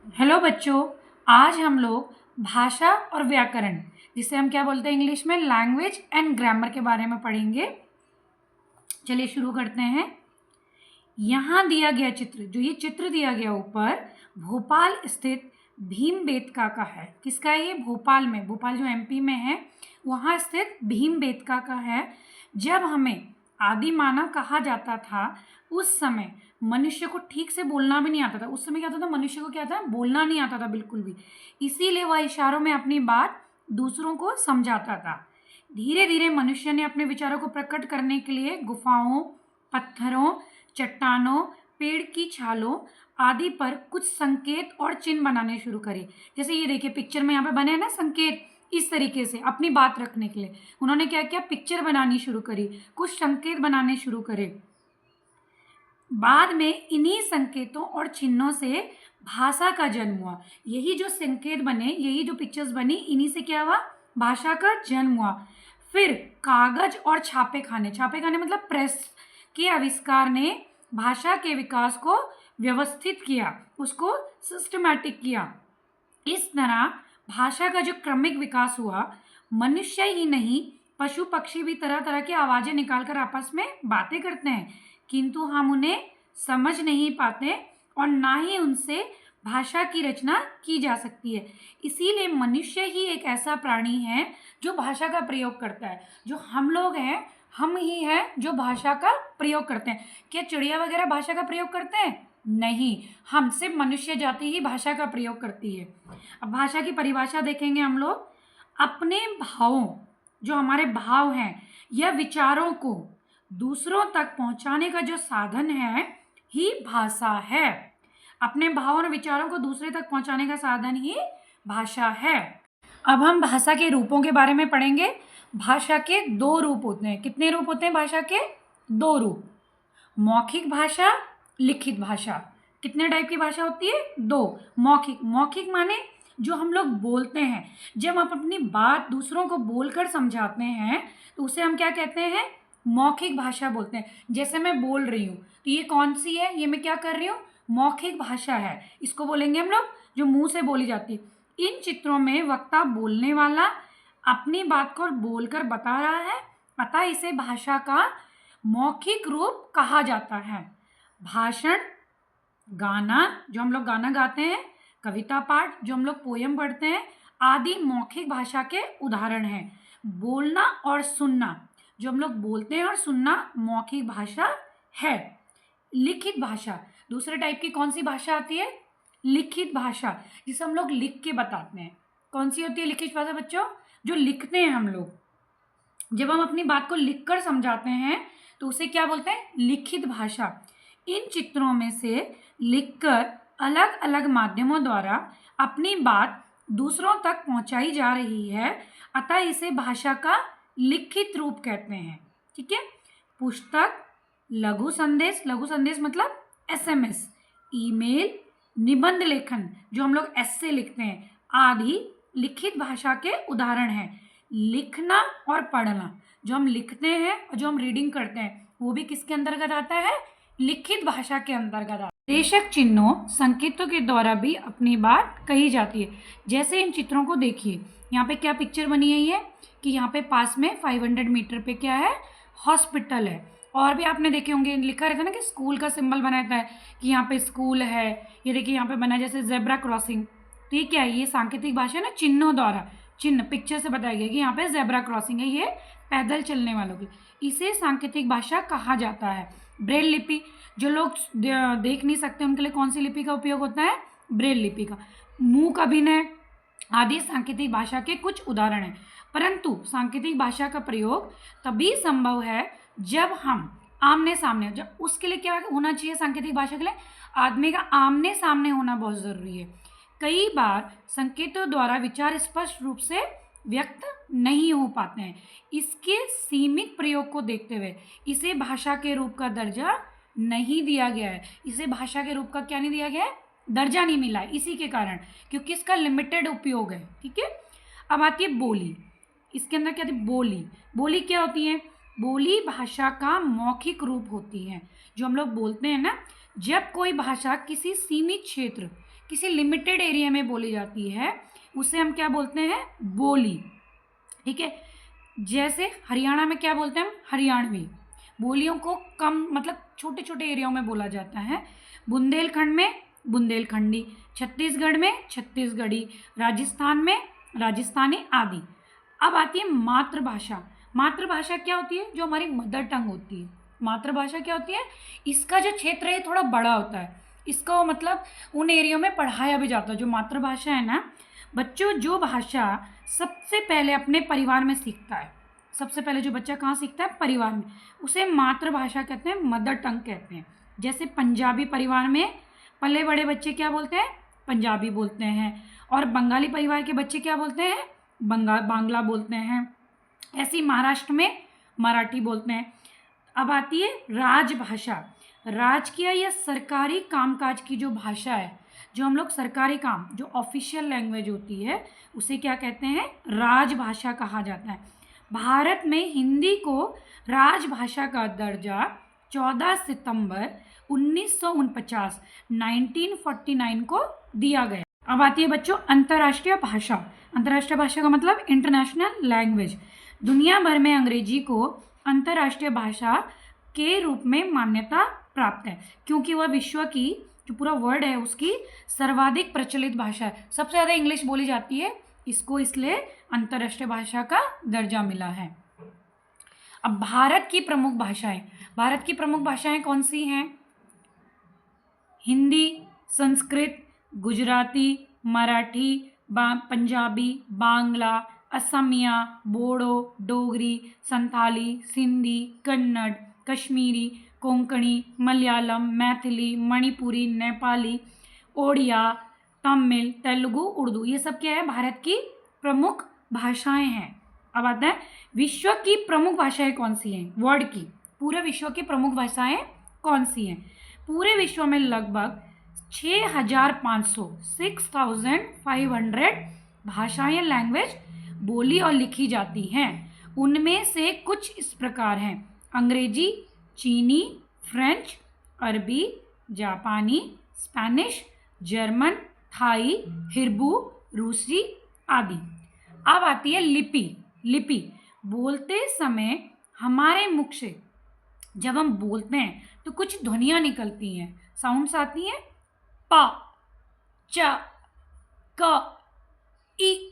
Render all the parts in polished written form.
Hello बच्चों, आज हम लोग भाषा और व्याकरण, जिसे हम क्या बोलते हैं इंग्लिश में, लैंग्वेज एंड ग्रामर के बारे में पढ़ेंगे। चलिए शुरू करते हैं। यहाँ दिया गया चित्र, जो ये चित्र दिया गया ऊपर, भोपाल स्थित भीमबेटका का है। किसका है ये? भोपाल में, भोपाल जो एमपी में है, वहाँ स्थित भीमबेटका का है। जब हमें आदि मानव कहा जाता था, उस समय मनुष्य को ठीक से बोलना भी नहीं आता था। उस समय क्या होता था? मनुष्य को क्या था? बोलना नहीं आता था बिल्कुल भी। इसीलिए वह इशारों में अपनी बात दूसरों को समझाता था। धीरे धीरे मनुष्य ने अपने विचारों को प्रकट करने के लिए गुफाओं, पत्थरों, चट्टानों, पेड़ की छालों आदि पर कुछ संकेत और चिन्ह बनाने शुरू करे। जैसे ये देखिए पिक्चर में यहाँ पे बने हैं ना संकेत, इस तरीके से अपनी बात रखने के लिए उन्होंने क्या किया? पिक्चर बनानी शुरू करी, कुछ संकेत बनाने शुरू करे। बाद में इन्हीं संकेतों और चिन्हों से भाषा का जन्म हुआ। यही जो संकेत बने, यही जो पिक्चर्स बनी, इन्हीं से क्या हुआ? भाषा का जन्म हुआ। फिर कागज और छापे खाने मतलब प्रेस के आविष्कार ने भाषा के विकास को व्यवस्थित किया, उसको सिस्टमैटिक किया। इस तरह भाषा का जो क्रमिक विकास हुआ, मनुष्य ही नहीं पशु पक्षी भी तरह तरह की आवाज़ें निकालकर आपस में बातें करते हैं, किंतु हम उन्हें समझ नहीं पाते और ना ही उनसे भाषा की रचना की जा सकती है। इसीलिए मनुष्य ही एक ऐसा प्राणी है जो भाषा का प्रयोग करता है। जो हम लोग हैं, हम ही हैं जो भाषा का प्रयोग करते हैं। क्या चिड़िया वगैरह भाषा का प्रयोग करते हैं? नहीं, हम सिर्फ मनुष्य जाति ही भाषा का प्रयोग करती है। अब भाषा की परिभाषा देखेंगे हम लोग। अपने भावों, जो हमारे भाव हैं या विचारों को दूसरों तक पहुंचाने का जो साधन है ही भाषा है। अपने भावों और विचारों को दूसरे तक पहुंचाने का साधन ही भाषा है। अब हम भाषा के रूपों के बारे में पढ़ेंगे। भाषा के दो रूप होते हैं। कितने रूप होते हैं भाषा के? दो रूप। मौखिक भाषा, लिखित भाषा। कितने टाइप की भाषा होती है? दो। मौखिक माने जो हम लोग बोलते हैं। जब हम अपनी बात दूसरों को बोलकर समझाते हैं तो उसे हम क्या कहते हैं? मौखिक भाषा बोलते हैं। जैसे मैं बोल रही हूँ तो ये कौन सी है? ये मैं क्या कर रही हूँ? मौखिक भाषा है। इसको बोलेंगे हम लोग जो मुंह से बोली जाती है। इन चित्रों में वक्ता बोलने वाला अपनी बात को बोलकर बता रहा है, अतः इसे भाषा का मौखिक रूप कहा जाता है। भाषण, गाना, जो हम लोग गाना गाते हैं, कविता पाठ, जो हम लोग पोयम पढ़ते हैं, आदि मौखिक भाषा के उदाहरण हैं। बोलना और सुनना, जो हम लोग बोलते हैं, और सुनना मौखिक भाषा है। लिखित भाषा, दूसरे टाइप की कौन सी भाषा आती है? लिखित भाषा, जिसे हम लोग लिख के बताते हैं। कौन सी होती है लिखित भाषा बच्चों? जो लिखते हैं हम लोग। जब हम अपनी बात को लिखकर समझाते हैं तो उसे क्या बोलते हैं? लिखित भाषा। इन चित्रों में से लिखकर अलग अलग माध्यमों द्वारा अपनी बात दूसरों तक पहुंचाई जा रही है, अतः इसे भाषा का लिखित रूप कहते हैं। ठीक है। पुस्तक, लघु संदेश मतलब एसएमएस, ईमेल, निबंध लेखन, जो हम लोग ऐसे लिखते हैं, आदि लिखित भाषा के उदाहरण हैं। लिखना और पढ़ना, जो हम लिखते हैं और जो हम रीडिंग करते हैं, वो भी किसके अंतर्गत आता है? लिखित भाषा के अंतर्गत आता है। प्रेषक चिन्हों, संकेतों के द्वारा भी अपनी बात कही जाती है। जैसे इन चित्रों को देखिए, यहाँ पे क्या पिक्चर बनी है ये, कि यहाँ पे पास में 500 मीटर पे क्या है? हॉस्पिटल है। और भी आपने देखे होंगे, लिखा रहता है ना कि स्कूल का सिंबल बना रहता है कि यहाँ पे स्कूल है। ये देखिए यहाँ पे बना है जैसे जेब्रा क्रॉसिंग। तो ये क्या है? ये सांकेतिक भाषा है ना, चिन्हों द्वारा, चिन्ह पिक्चर से बताया गया कि यहाँ पे जेब्रा क्रॉसिंग है, ये पैदल चलने वालों की। इसे सांकेतिक भाषा कहा जाता है। ब्रेल लिपि, जो लोग देख नहीं सकते उनके लिए कौन सी लिपि का उपयोग होता है? ब्रेल लिपि का। मूक अभिनय आदि सांकेतिक भाषा के कुछ उदाहरण हैं। परंतु सांकेतिक भाषा का प्रयोग तभी संभव है जब हम आमने सामने, जब उसके लिए क्या होना चाहिए? सांकेतिक भाषा के लिए आदमी का आमने सामने होना बहुत ज़रूरी है। कई बार संकेतों द्वारा विचार स्पष्ट रूप से व्यक्त नहीं हो पाते हैं। इसके सीमित प्रयोग को देखते हुए इसे भाषा के रूप का दर्जा नहीं दिया गया है। इसे भाषा के रूप का क्या नहीं दिया गया है? दर्जा नहीं मिला है, इसी के कारण, क्योंकि इसका लिमिटेड उपयोग है। ठीक है। अब आती है बोली। इसके अंदर क्या थी? बोली। बोली क्या होती है? बोली भाषा का मौखिक रूप होती है, जो हम लोग बोलते हैं ना। जब कोई भाषा किसी सीमित क्षेत्र किसी लिमिटेड एरिया में बोली जाती है उसे हम क्या बोलते हैं, बोली। ठीक है, जैसे हरियाणा में क्या बोलते हैं हम, हरियाणवी। बोलियों को कम मतलब छोटे छोटे एरियाओं में बोला जाता है। बुंदेलखंड में बुंदेलखंडी, छत्तीसगढ़ में छत्तीसगढ़ी, राजस्थान में राजस्थानी आदि। अब आती है मातृभाषा। मातृभाषा क्या होती है, जो हमारी मदर टंग होती है। मातृभाषा क्या होती है, इसका जो क्षेत्र है थोड़ा बड़ा होता है, इसका मतलब उन एरिया में पढ़ाया भी जाता है। जो मातृभाषा है ना बच्चों, जो भाषा सबसे पहले अपने परिवार में सीखता है, सबसे पहले जो बच्चा कहाँ सीखता है, परिवार में, उसे मातृभाषा कहते हैं, मदर टंग कहते हैं। जैसे पंजाबी परिवार में पले बड़े बच्चे क्या बोलते हैं, पंजाबी बोलते हैं, और बंगाली परिवार के बच्चे क्या बोलते हैं, बांग्ला बोलते हैं। ऐसे ही महाराष्ट्र में मराठी बोलते हैं। अब आती है राजभाषा। राजकीय या सरकारी कामकाज की जो भाषा है, जो हम लोग सरकारी काम, जो ऑफिशियल लैंग्वेज होती है, उसे क्या कहते हैं, राजभाषा कहा जाता है। भारत में हिंदी को राजभाषा का दर्जा 14 सितंबर 1949 को दिया गया। अब आती है बच्चों अंतर्राष्ट्रीय भाषा। अंतर्राष्ट्रीय भाषा का मतलब इंटरनेशनल लैंग्वेज। दुनिया भर में अंग्रेजी को अंतर्राष्ट्रीय भाषा के रूप में मान्यता प्राप्त है, क्योंकि वह विश्व की जो पूरा वर्ल्ड है उसकी सर्वाधिक प्रचलित भाषा है। सबसे ज़्यादा इंग्लिश बोली जाती है, इसको इसलिए अंतर्राष्ट्रीय भाषा का दर्जा मिला है। अब भारत की प्रमुख भाषाएं। भारत की प्रमुख भाषाएं कौन सी हैं, हिंदी, संस्कृत, गुजराती, मराठी, पंजाबी, बांग्ला, असमिया, बोडो, डोगरी, संथाली, सिंधी, कन्नड़, कश्मीरी, कोंकणी, मलयालम, मैथिली, मणिपुरी, नेपाली, ओडिया, तमिल, तेलुगु, उर्दू। ये सब क्या है, भारत की प्रमुख भाषाएं हैं। अब आता है विश्व की प्रमुख भाषाएं कौन सी हैं, वर्ल्ड की, पूरे विश्व की प्रमुख भाषाएं कौन सी हैं। पूरे विश्व में लगभग 6,500 भाषाएं, लैंग्वेज बोली और लिखी जाती हैं। उनमें से कुछ इस प्रकार हैं, अंग्रेजी, चीनी, फ्रेंच, अरबी, जापानी, स्पेनिश, जर्मन, थाई, हिब्रू, रूसी आदि। अब आती है लिपि। लिपि बोलते समय हमारे मुख से जब हम बोलते हैं तो कुछ ध्वनियाँ निकलती हैं, साउंड्स आती हैं, प, च, क, ई,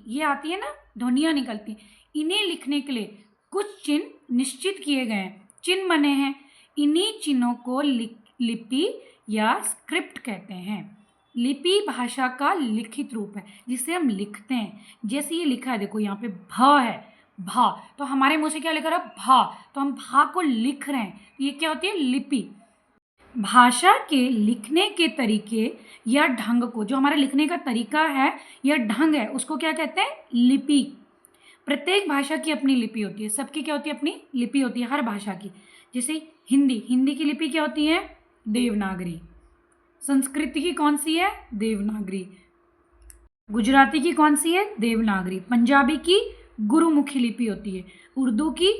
ये आती है ना, ध्वनियाँ निकलती हैं। इन्हें लिखने के लिए कुछ चिन्ह निश्चित किए गए हैं, चिन्ह बने हैं। इन्हीं चिन्हों को लिपि या स्क्रिप्ट कहते हैं। लिपि भाषा का लिखित रूप है जिसे हम लिखते हैं। जैसे ये लिखा है, देखो यहाँ पे भ है, भा, तो हमारे मुंह से क्या लिख रहा है, भा, तो हम भा को लिख रहे हैं, ये क्या होती है, लिपि। भाषा के लिखने के तरीके या ढंग को, जो हमारा लिखने का तरीका है या ढंग है, उसको क्या कहते हैं, लिपि। प्रत्येक भाषा की अपनी लिपि होती है, सबकी क्या होती है, अपनी लिपि होती है हर भाषा की। जैसे हिंदी, हिंदी की लिपि क्या होती है, देवनागरी। संस्कृत की कौन सी है, देवनागरी। गुजराती की कौन सी है, देवनागरी। पंजाबी की गुरुमुखी लिपि होती है। उर्दू की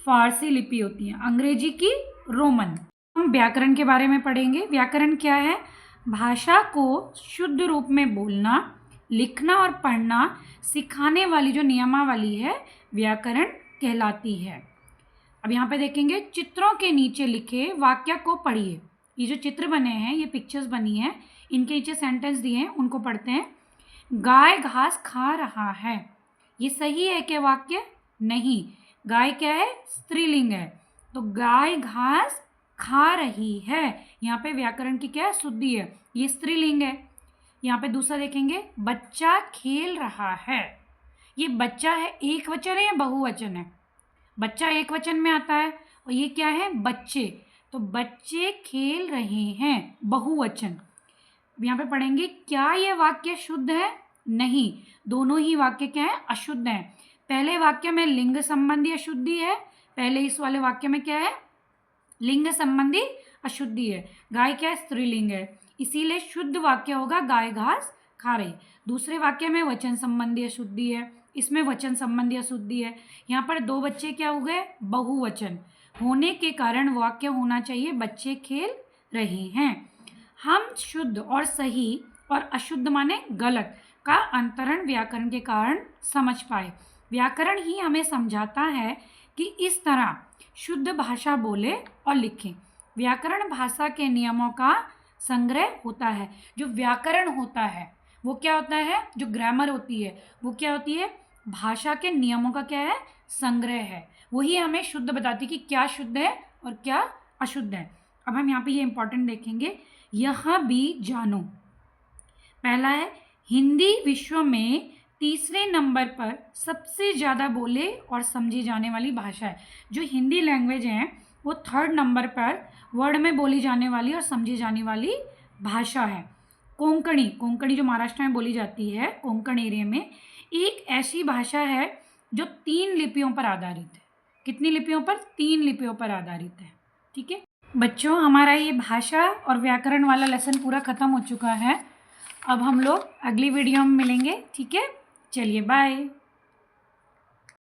फारसी लिपि होती है। अंग्रेजी की रोमन। हम व्याकरण के बारे में पढ़ेंगे। व्याकरण क्या है, भाषा को शुद्ध रूप में बोलना, लिखना और पढ़ना सिखाने वाली जो नियमावली है, व्याकरण कहलाती है। अब यहाँ पे देखेंगे, चित्रों के नीचे लिखे वाक्य को पढ़िए। ये जो चित्र बने हैं, ये पिक्चर्स बनी हैं, इनके नीचे सेंटेंस दिए हैं, उनको पढ़ते हैं। गाय घास खा रहा है, ये सही है क्या वाक्य, नहीं। गाय क्या है, स्त्रीलिंग है, तो गाय घास खा रही है, यहाँ पे व्याकरण की क्या है, शुद्धि है, ये स्त्रीलिंग है। यहाँ पे दूसरा देखेंगे, बच्चा खेल रहा है, ये बच्चा है एक वचन है या बहुवचन है, बच्चा एक वचन में आता है, और ये क्या है, बच्चे, तो बच्चे खेल रहे हैं, बहुवचन। यहाँ पे पढ़ेंगे, क्या ये वाक्य शुद्ध है, नहीं, दोनों ही वाक्य क्या है, अशुद्ध है। पहले वाक्य में लिंग संबंधी अशुद्धि है, पहले इस वाले वाक्य में क्या है, लिंग संबंधी अशुद्धि है। गाय क्या है, स्त्रीलिंग है, इसीलिए शुद्ध वाक्य होगा गाय घास खा रही। दूसरे वाक्य में वचन संबंधी अशुद्धि है, इसमें वचन संबंधी अशुद्धि है। यहाँ पर दो बच्चे क्या हो गए, बहुवचन होने के कारण वाक्य होना चाहिए बच्चे खेल रहे हैं। हम शुद्ध और सही और अशुद्ध माने गलत का अंतरण व्याकरण के कारण समझ पाए। व्याकरण ही हमें समझाता है कि इस तरह शुद्ध भाषा बोले और लिखें। व्याकरण भाषा के नियमों का संग्रह होता है। जो व्याकरण होता है वो क्या होता है, जो ग्रामर होती है वो क्या होती है, भाषा के नियमों का क्या है, संग्रह है। वही हमें शुद्ध बताती है कि क्या शुद्ध है और क्या अशुद्ध है। अब हम यहाँ पे ये इंपॉर्टेंट देखेंगे, यह भी जानो। पहला है, हिंदी विश्व में तीसरे नंबर पर सबसे ज़्यादा बोले और समझी जाने वाली भाषा है। जो हिंदी लैंग्वेज है वो थर्ड नंबर पर वर्ड में बोली जाने वाली और समझी जाने वाली भाषा है। कोंकणी, कोंकणी जो महाराष्ट्र में बोली जाती है, कोंकण एरिया में, एक ऐसी भाषा है जो 3 लिपियों पर आधारित है। कितनी लिपियों पर? 3 लिपियों पर आधारित है। ठीक है बच्चों, हमारा ये भाषा और व्याकरण वाला लेसन पूरा ख़त्म हो चुका है। अब हम लोग अगली वीडियो में मिलेंगे। ठीक है, चलिए बाय।